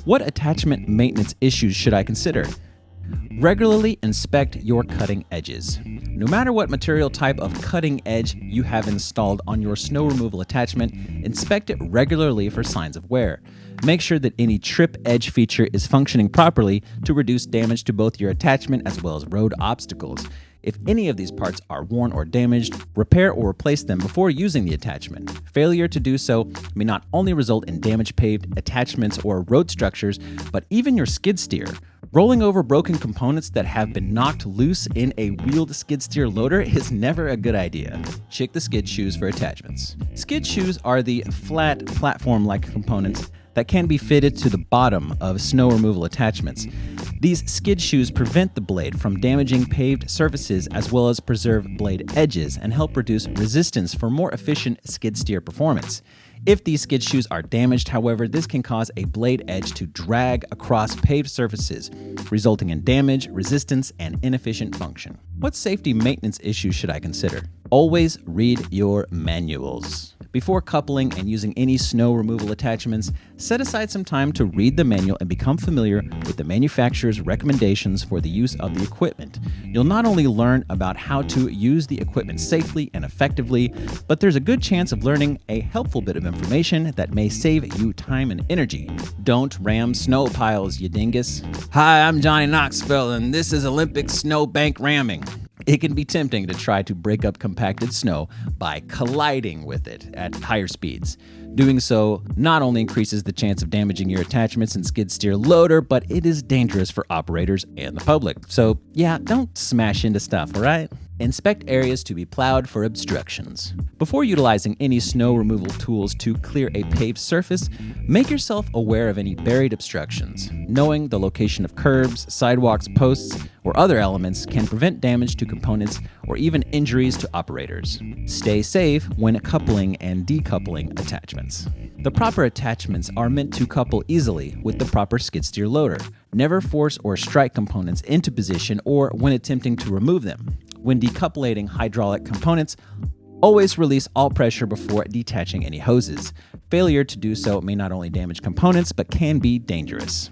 What attachment maintenance issues should I consider? Regularly inspect your cutting edges. No matter what material type of cutting edge you have installed on your snow removal attachment, inspect it regularly for signs of wear. Make sure that any trip edge feature is functioning properly to reduce damage to both your attachment as well as road obstacles. If any of these parts are worn or damaged, repair or replace them before using the attachment. Failure to do so may not only result in damaged paved attachments or road structures, but even your skid steer. Rolling over broken components that have been knocked loose in a wheeled skid steer loader is never a good idea. Check the skid shoes for attachments. Skid shoes are the flat, platform-like components that can be fitted to the bottom of snow removal attachments. These skid shoes prevent the blade from damaging paved surfaces as well as preserve blade edges and help reduce resistance for more efficient skid steer performance. If these skid shoes are damaged, however, this can cause a blade edge to drag across paved surfaces, resulting in damage, resistance, and inefficient function. What safety maintenance issues should I consider? Always read your manuals. Before coupling and using any snow removal attachments, set aside some time to read the manual and become familiar with the manufacturer's recommendations for the use of the equipment. You'll not only learn about how to use the equipment safely and effectively, but there's a good chance of learning a helpful bit of information that may save you time and energy. Don't ram snow piles, you dingus. Hi, I'm Johnny Knoxville, and this is Olympic snowbank ramming. It can be tempting to try to break up compacted snow by colliding with it at higher speeds. Doing so not only increases the chance of damaging your attachments and skid steer loader, but it is dangerous for operators and the public. So yeah, don't smash into stuff, all right? Inspect areas to be plowed for obstructions. Before utilizing any snow removal tools to clear a paved surface, make yourself aware of any buried obstructions. Knowing the location of curbs, sidewalks, posts, or other elements can prevent damage to components or even injuries to operators. Stay safe when coupling and decoupling attachments. The proper attachments are meant to couple easily with the proper skid steer loader. Never force or strike components into position or when attempting to remove them. When decoupling hydraulic components, always release all pressure before detaching any hoses. Failure to do so may not only damage components, but can be dangerous.